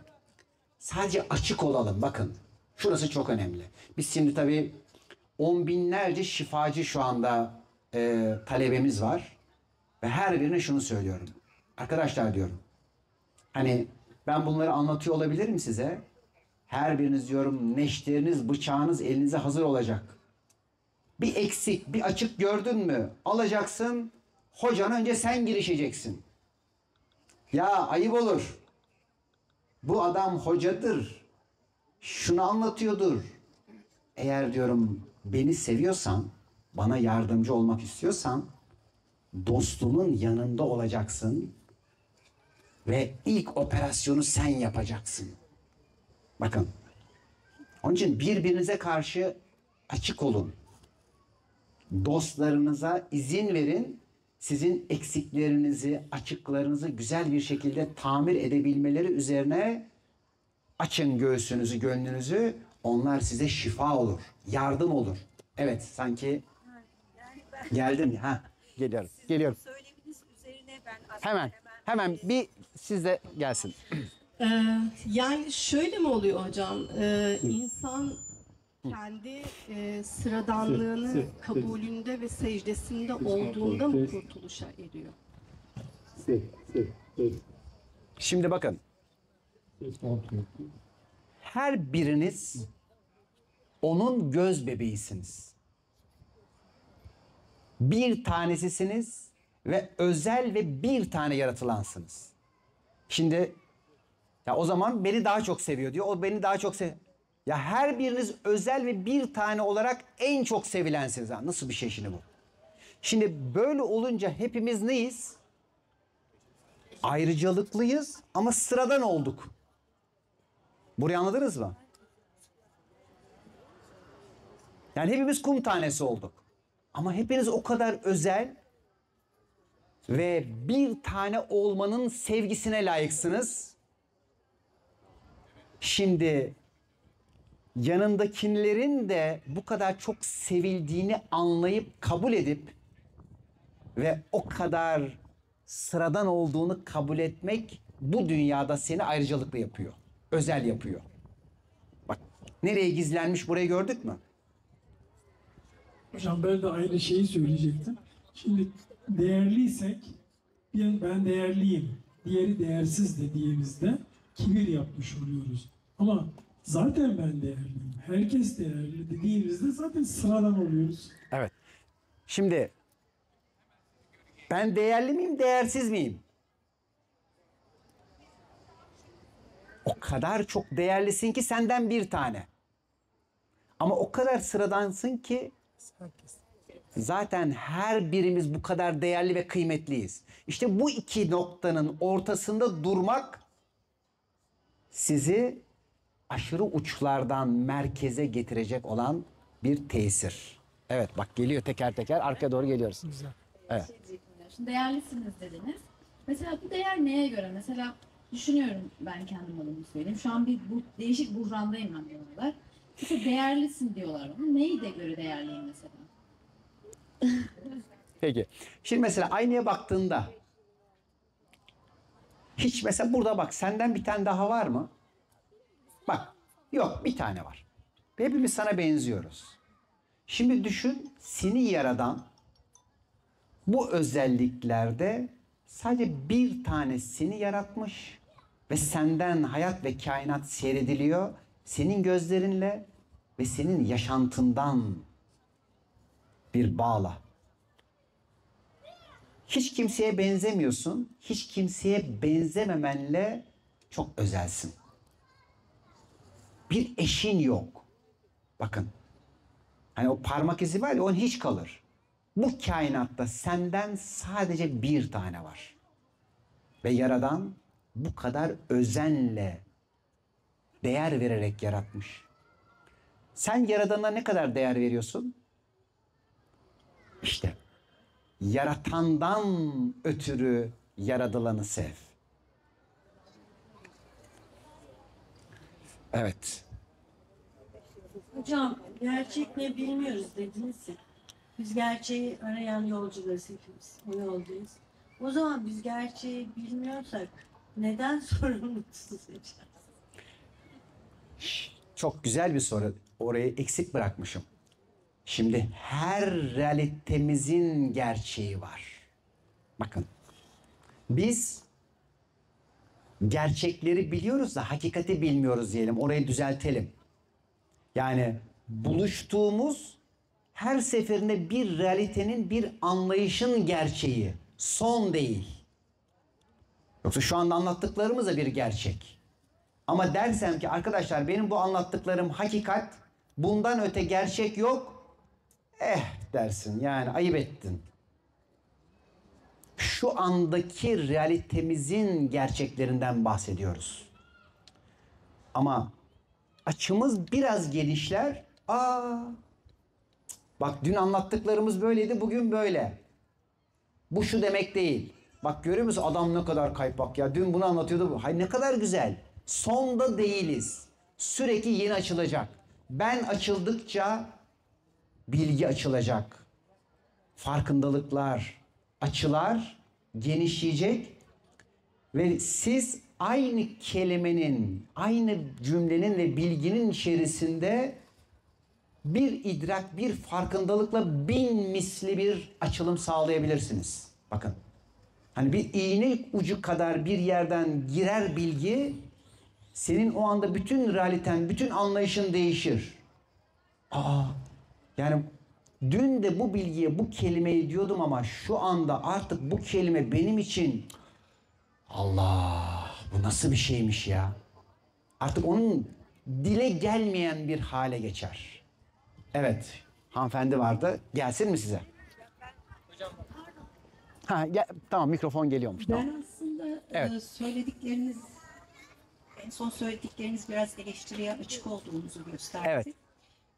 Sadece açık olalım. Bakın şurası çok önemli. Biz şimdi tabii 10 binlerce şifacı şu anda talebemiz var. Ve her birine şunu söylüyorum. Arkadaşlar diyorum. Hani ben bunları anlatıyor olabilirim size. Her biriniz diyorum neşteriniz, bıçağınız elinize hazır olacak. Bir eksik, bir açık gördün mü? Alacaksın. Hocana önce sen girişeceksin. Ya ayıp olur. Bu adam hocadır. Şunu anlatıyordur. Eğer diyorum beni seviyorsan, bana yardımcı olmak istiyorsan dostunun yanında olacaksın ve ilk operasyonu sen yapacaksın. Bakın. Onun için birbirinize karşı açık olun. Dostlarınıza izin verin. Sizin eksiklerinizi, açıklarınızı güzel bir şekilde tamir edebilmeleri üzerine açın göğsünüzü, gönlünüzü. Onlar size şifa olur, yardım olur. Evet, sanki Yani geldim ya. Ha, geliyorum. Geliyorum. söyleminiz üzerine ben aslında Hemen bir sizde gelsin. Yani şöyle mi oluyor hocam? İnsan kendi sıradanlığını kabulünde ve secdesinde olduğunda mı kurtuluşa eriyor? Şimdi bakın. Her biriniz onun göz bebeğisiniz. Bir tanesisiniz ve özel ve bir tane yaratılansınız. Şimdi ya o zaman beni daha çok seviyor diyor. O beni daha çok seviyor. Ya her biriniz özel ve bir tane olarak en çok sevilensiniz. Ha, nasıl bir şey şimdi bu? Şimdi böyle olunca hepimiz neyiz? Ayrıcalıklıyız ama sıradan olduk. Burayı anladınız mı? Yani hepimiz kum tanesi olduk. Ama hepiniz o kadar özel ve bir tane olmanın sevgisine layıksınız. Şimdi yanındakilerin de bu kadar çok sevildiğini anlayıp kabul edip ve o kadar sıradan olduğunu kabul etmek bu dünyada seni ayrıcalıklı yapıyor. Özel yapıyor. Bak nereye gizlenmiş burayı gördük mü? Hocam ben de aynı şeyi söyleyecektim. Şimdi değerliysek, ben değerliyim, diğeri değersiz dediğimizde kibir yapmış oluyoruz. Ama zaten ben değerliyim, herkes değerli dediğimizde zaten sıradan oluyoruz. Evet. Şimdi ben değerli miyim, değersiz miyim? O kadar çok değerlisin ki senden bir tane. Ama o kadar sıradansın ki zaten her birimiz bu kadar değerli ve kıymetliyiz. İşte bu iki noktanın ortasında durmak sizi aşırı uçlardan merkeze getirecek olan bir tesir. Evet bak geliyor teker teker arkaya doğru geliyoruz. Güzel. Evet. Şimdi değerlisiniz dediniz. Mesela bu değer neye göre? Mesela düşünüyorum ben kendim adımı söyleyeyim. Şu an bu değişik buhrandayım ben bu aralar. Mesela değerlisin diyorlar bana. Neyi de göre değerliyim mesela? Peki. Şimdi mesela aynaya baktığında hiç mesela burada bak senden bir tane daha var mı? Bak yok bir tane var. Hepimiz sana benziyoruz. Şimdi düşün seni yaradan bu özelliklerde sadece bir tane seni yaratmış ve senden hayat ve kainat seyrediliyor senin gözlerinle ve senin yaşantından bir bağla. Hiç kimseye benzemiyorsun. Hiç kimseye benzememenle çok özelsin. Bir eşin yok. Bakın. Hani o parmak izi var ya onun hiç kalır. Bu kainatta senden sadece bir tane var. Ve Yaradan bu kadar özenle değer vererek yaratmış. Sen Yaradan'a ne kadar değer veriyorsun? İşte yaratandan ötürü yaradılanı sev. Evet. Hocam gerçek ne bilmiyoruz dediniz ya. Biz gerçeği arayan yolcularız hepimiz. O yoldayız. O zaman biz gerçeği bilmiyorsak neden sorumlusunuz hocam? Çok güzel bir soru. Orayı eksik bırakmışım. Şimdi her realitemizin gerçeği var. Bakın. Biz gerçekleri biliyoruz da hakikati bilmiyoruz diyelim. Orayı düzeltelim. Yani buluştuğumuz her seferinde bir realitenin, bir anlayışın gerçeği. Son değil. Yoksa şu anda anlattıklarımız da bir gerçek. Ama dersem ki arkadaşlar benim bu anlattıklarım hakikat, bundan öte gerçek yok. Dersin yani ayıp ettin. Şu andaki realitemizin gerçeklerinden bahsediyoruz. Ama açımız biraz genişler. Bak dün anlattıklarımız böyleydi, bugün böyle. Bu şu demek değil. Bak görüyor musun adam ne kadar kaypak ya. Dün bunu anlatıyordu bu. Hay ne kadar güzel. Sonda değiliz. Sürekli yeni açılacak. Ben açıldıkça bilgi açılacak. Farkındalıklar, açılar genişleyecek ve siz aynı kelimenin, aynı cümlenin ve bilginin içerisinde bir idrak, bir farkındalıkla 1000 misli bir açılım sağlayabilirsiniz. Bakın. Hani bir iğne ucu kadar bir yerden girer bilgi, senin o anda bütün realiten, bütün anlayışın değişir. Yani dün de bu bilgiye, bu kelimeyi diyordum ama şu anda artık bu kelime benim için Allah, bu nasıl bir şeymiş ya? Artık onun dile gelmeyen bir hale geçer. Evet, hanımefendi vardı. Gelsin mi size? Ha, tamam, mikrofon geliyormuş. Tamam. Ben aslında Evet. söyledikleriniz, en son söyledikleriniz biraz eleştiriye açık olduğunuzu gösterdi. Evet.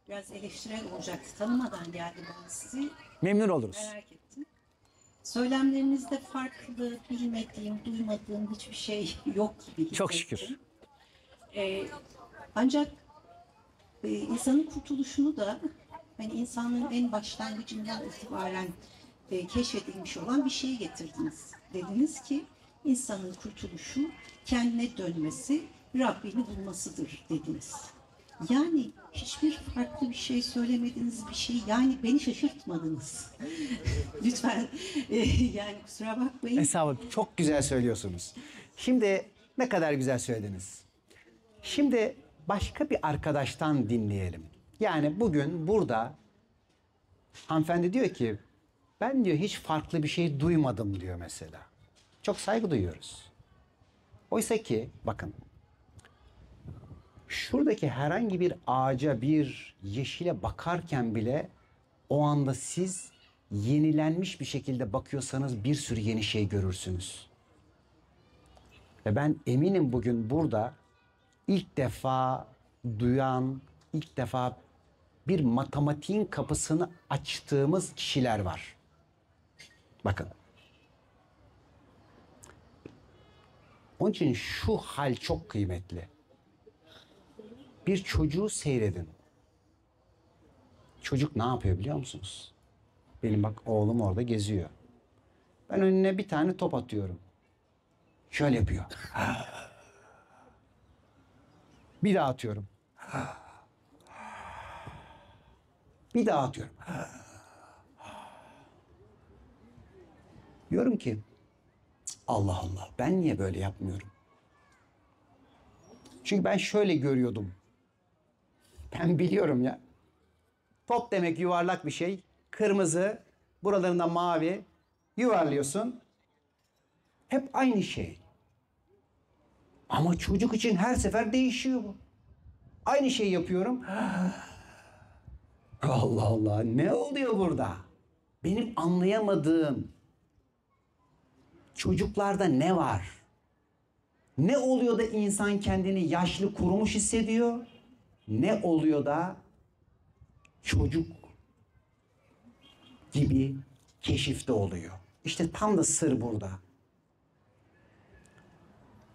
Biraz eleştirel olacaktı. Tanımadan geldim ben sizi. Memnun oluruz. Merak ettim. Söylemlerinizde farklı, bilmediğim, duymadığım hiçbir şey yok gibi hissettim. Çok şükür. Ancak insanın kurtuluşunu da hani insanlığın en başlangıcından itibaren keşfedilmiş olan bir şeye getirdiniz. Dediniz ki insanın kurtuluşu kendine dönmesi, Rabbini bulmasıdır dediniz. Yani hiçbir farklı bir şey söylemediniz, bir şey, yani beni şaşırtmadınız. Lütfen yani kusura bakmayın. Estağfurullah, çok güzel söylüyorsunuz. Şimdi ne kadar güzel söylediniz. Şimdi başka bir arkadaştan dinleyelim. Yani bugün burada hanımefendi diyor ki ben diyor hiç farklı bir şey duymadım diyor mesela. Çok saygı duyuyoruz. Oysa ki bakın şuradaki herhangi bir ağaca, bir yeşile bakarken bile o anda siz yenilenmiş bir şekilde bakıyorsanız bir sürü yeni şey görürsünüz. Ve ben eminim bugün burada ilk defa duyan, ilk defa bir matematiğin kapısını açtığımız kişiler var. Bakın. Onun için şu hal çok kıymetli. Bir çocuğu seyredin. Çocuk ne yapıyor biliyor musunuz? Benim bak oğlum orada geziyor. Ben önüne bir tane top atıyorum. Şöyle yapıyor. Bir daha atıyorum. Bir daha atıyorum. Diyorum ki Allah Allah, ben niye böyle yapmıyorum? Çünkü ben şöyle görüyordum. Ben biliyorum ya. Top demek yuvarlak bir şey. Kırmızı, buralarında mavi. Yuvarlıyorsun. Hep aynı şey. Ama çocuk için her sefer değişiyor bu. Aynı şeyi yapıyorum. Allah Allah, ne oluyor burada? Benim anlayamadığım çocuklarda ne var? Ne oluyor da insan kendini yaşlı, kurumuş hissediyor? Ne oluyor da çocuk gibi keşifte oluyor? İşte tam da sır burada.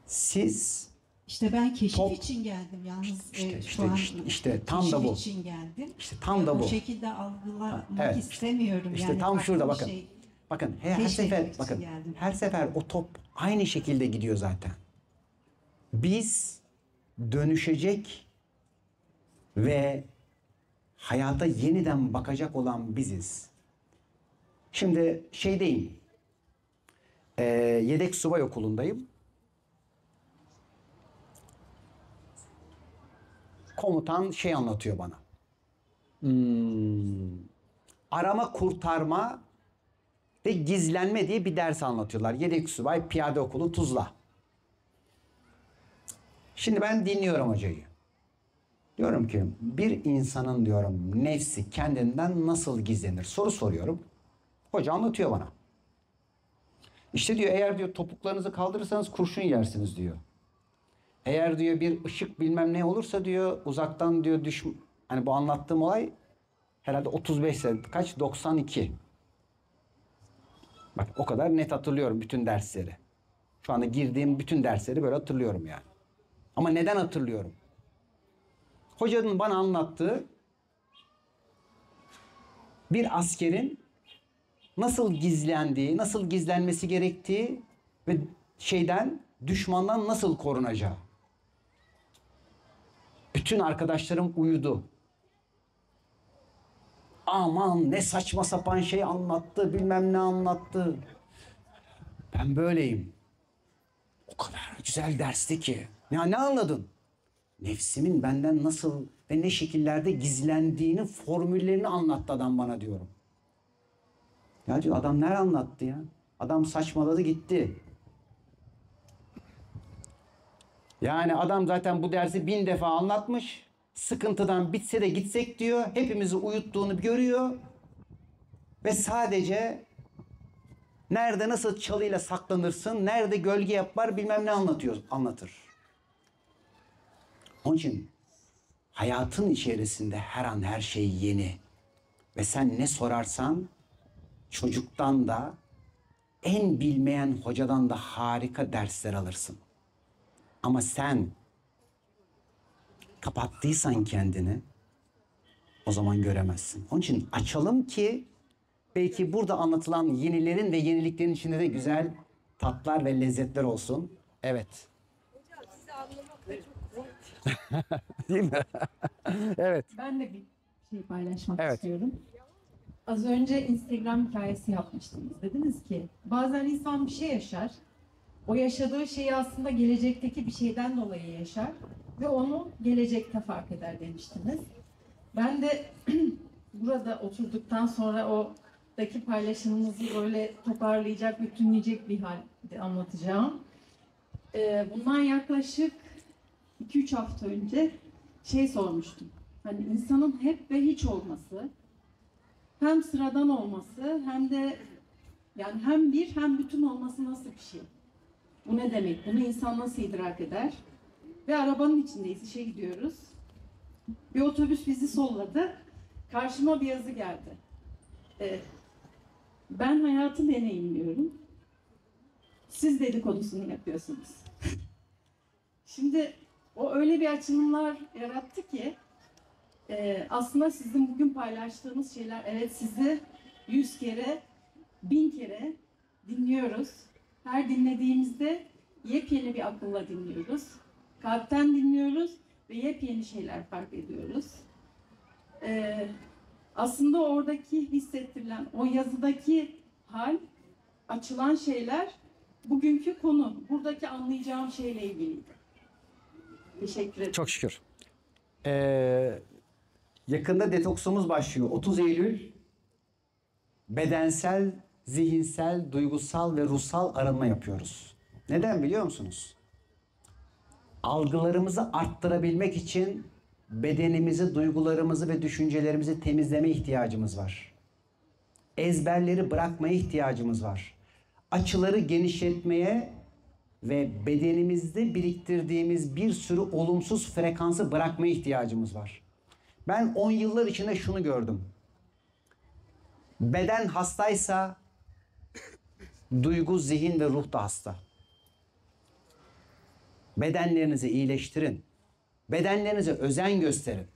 Siz İşte ben keşif Top- için geldim yalnız. İşte, Şu an işte tam da bu. keşif için geldim. İşte tam da bu. O şekilde algılamak Evet. istemiyorum. İşte yani tam farklı şurada bir bakın. şey. Bakın her Keşfetmek sefer için bakın geldim. her sefer o top aynı şekilde gidiyor zaten. Biz dönüşecek ve hayata yeniden bakacak olan biziz. Şimdi şeydeyim. Yedek subay okulundayım. Komutan şey anlatıyor bana. Arama, kurtarma ve gizlenme diye bir ders anlatıyorlar. Yedek subay piyade okulu Tuzla. Şimdi ben dinliyorum hocayı. Diyorum ki bir insanın diyorum nefsi kendinden nasıl gizlenir? Soru soruyorum. Hoca anlatıyor bana. İşte diyor eğer diyor topuklarınızı kaldırırsanız kurşun yersiniz diyor. Eğer diyor bir ışık bilmem ne olursa diyor uzaktan diyor hani bu anlattığım olay herhalde 35 sene kaç 92. Bak o kadar net hatırlıyorum bütün dersleri. Şu anda girdiğim bütün dersleri böyle hatırlıyorum yani. Ama neden hatırlıyorum? Hocanın bana anlattığı bir askerin nasıl gizlendiği, nasıl gizlenmesi gerektiği ve düşmandan nasıl korunacağı. Bütün arkadaşlarım uyudu. Aman ne saçma sapan şey anlattı, bilmem ne anlattı. Ben böyleyim. O kadar güzel dersti ki. Ya ne anladın? Nefsimin benden nasıl ve ne şekillerde gizlendiğini, formüllerini anlattı adam bana diyorum. Ya diyor adam nerede anlattı ya? Adam saçmaladı gitti. Yani adam zaten bu dersi 1000 defa anlatmış. Sıkıntıdan bitse de gitsek diyor. Hepimizi uyuttuğunu görüyor. Ve sadece nerede nasıl çalıyla saklanırsın, nerede gölge yapar bilmem ne anlatır. Onun için hayatın içerisinde her an her şey yeni. Ve sen ne sorarsan çocuktan da en bilmeyen hocadan da harika dersler alırsın. Ama sen kapattıysan kendini o zaman göremezsin. Onun için açalım ki belki burada anlatılan yenilerin ve yeniliklerin içinde de güzel tatlar ve lezzetler olsun. Evet. Hocam sizi anlamak da çok zor. Değil mi? Evet. Ben de bir şey paylaşmak Evet. istiyorum. Az önce Instagram hikayesi yapmıştınız. Dediniz ki bazen insan bir şey yaşar. O yaşadığı şeyi aslında gelecekteki bir şeyden dolayı yaşar. Ve onu gelecekte fark eder demiştiniz. Ben de burada oturduktan sonra oradaki paylaşımınızı böyle toparlayacak, bütünleyecek bir halde anlatacağım. Bundan yaklaşık 2-3 hafta önce şey sormuştum. Hani insanın hep ve hiç olması, hem sıradan olması hem de yani hem bir hem bütün olması nasıl bir şey? Bu ne demek? Bunu insan nasıl idrak eder? Ve arabanın içindeyiz, işe gidiyoruz. Bir otobüs bizi solladı. Karşıma bir yazı geldi. Ben hayatı deneyimliyorum. Siz dedikodusunu yapıyorsunuz. Şimdi o öyle bir açılımlar yarattı ki aslında sizin bugün paylaştığınız şeyler, evet, sizi 100 kere, 1000 kere dinliyoruz. Her dinlediğimizde yepyeni bir akılla dinliyoruz. Kalpten dinliyoruz ve yepyeni şeyler fark ediyoruz. Aslında oradaki hissettirilen, o yazıdaki hal, açılan şeyler bugünkü konu, buradaki anlayacağım şeyle ilgiliydi. Teşekkür ederim. Çok şükür. Yakında detoksumuz başlıyor. 30 Eylül bedensel, zihinsel, duygusal ve ruhsal arınma yapıyoruz. Neden biliyor musunuz? Algılarımızı arttırabilmek için bedenimizi, duygularımızı ve düşüncelerimizi temizleme ihtiyacımız var. Ezberleri bırakmaya ihtiyacımız var. Açıları genişletmeye ve bedenimizde biriktirdiğimiz bir sürü olumsuz frekansı bırakmaya ihtiyacımız var. Ben 10 yıllar içinde şunu gördüm. Beden hastaysa duygu, zihin ve ruh da hasta. Bedenlerinizi iyileştirin. Bedenlerinize özen gösterin.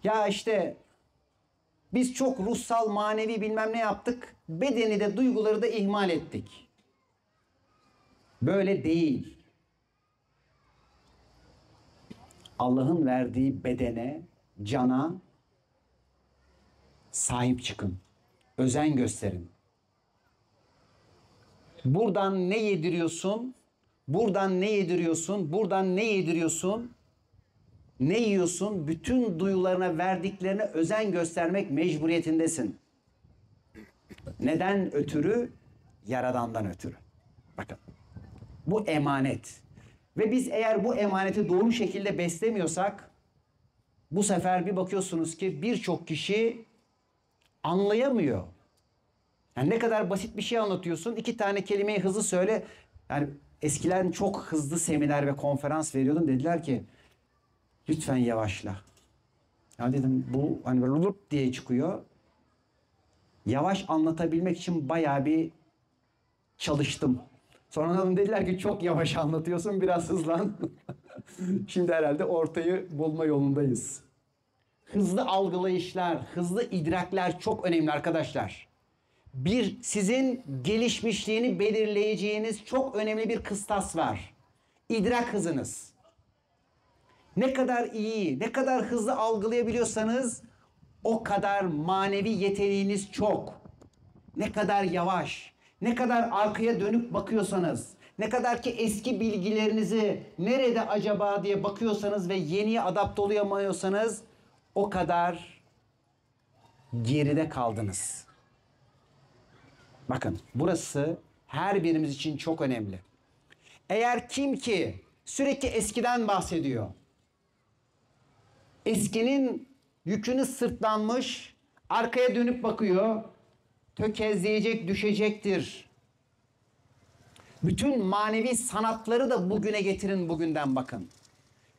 Ya işte biz çok ruhsal, manevi bilmem ne yaptık. Bedeni de duyguları da ihmal ettik. Böyle değil. Allah'ın verdiği bedene, cana sahip çıkın. Özen gösterin. Buradan ne yediriyorsun? Buradan ne yediriyorsun? Buradan ne yediriyorsun? Ne yiyorsun? Bütün duyularına verdiklerine özen göstermek mecburiyetindesin. Neden ötürü? Yaradandan ötürü. Bakın. Bu emanet. Ve biz eğer bu emaneti doğru şekilde beslemiyorsak bu sefer bir bakıyorsunuz ki birçok kişi anlayamıyor. Yani ne kadar basit bir şey anlatıyorsun. 2 tane kelimeyi hızlı söyle. Yani eskiden çok hızlı seminer ve konferans veriyordum. Dediler ki lütfen yavaşla. Ya dedim bu hani böyle lup diye çıkıyor. Yavaş anlatabilmek için bayağı bir çalıştım. Sonra dediler ki çok yavaş anlatıyorsun, biraz hızlan. Şimdi herhalde ortayı bulma yolundayız. Hızlı algılayışlar, hızlı idrakler çok önemli arkadaşlar. Bir, sizin gelişmişliğini belirleyeceğiniz çok önemli bir kıstas var. İdrak hızınız. Ne kadar iyi, ne kadar hızlı algılayabiliyorsanız o kadar manevi yeteneğiniz çok. Ne kadar yavaş, ne kadar arkaya dönüp bakıyorsanız, ne kadar ki eski bilgilerinizi nerede acaba diye bakıyorsanız ve yeniye adapte olamıyorsanız o kadar geride kaldınız. Bakın burası her birimiz için çok önemli. Eğer kim ki sürekli eskiden bahsediyor, eskinin yükünü sırtlanmış, arkaya dönüp bakıyor, tökezleyecek, düşecektir. Bütün manevi sanatları da bugüne getirin, bugünden bakın.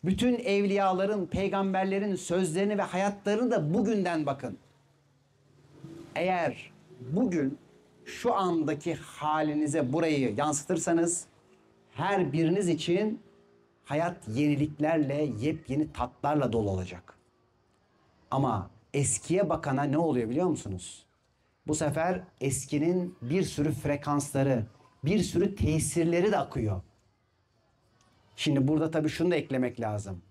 Bütün evliyaların, peygamberlerin sözlerini ve hayatlarını da bugünden bakın. Eğer bugün şu andaki halinize burayı yansıtırsanız her biriniz için hayat yeniliklerle, yepyeni tatlarla dolu olacak. Ama eskiye bakana ne oluyor biliyor musunuz? Bu sefer eskinin bir sürü frekansları, bir sürü tesirleri de akıyor. Şimdi burada tabii şunu da eklemek lazım.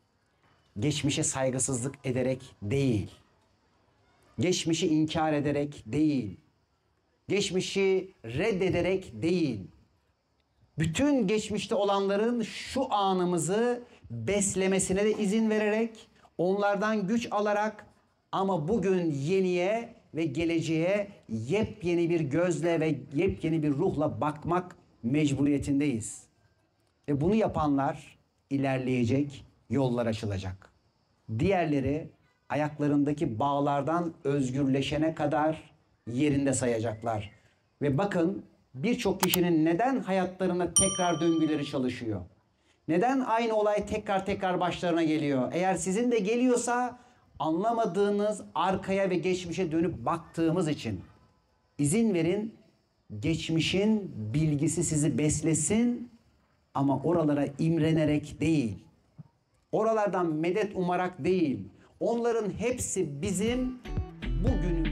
Geçmişe saygısızlık ederek değil. Geçmişi inkar ederek değil. Geçmişi reddederek değil. Bütün geçmişte olanların şu anımızı beslemesine de izin vererek, onlardan güç alarak ama bugün yeniye ve geleceğe yepyeni bir gözle ve yepyeni bir ruhla bakmak mecburiyetindeyiz. Ve bunu yapanlar ilerleyecek, yollar açılacak. Diğerleri ayaklarındaki bağlardan özgürleşene kadar yerinde sayacaklar. Ve bakın birçok kişinin neden hayatlarına tekrar döngüleri çalışıyor? Neden aynı olay tekrar tekrar başlarına geliyor? Eğer sizin de geliyorsa anlamadığınız arkaya ve geçmişe dönüp baktığımız için izin verin geçmişin bilgisi sizi beslesin ama oralara imrenerek değil. Oralardan medet umarak değil. Onların hepsi bizim bugünümüz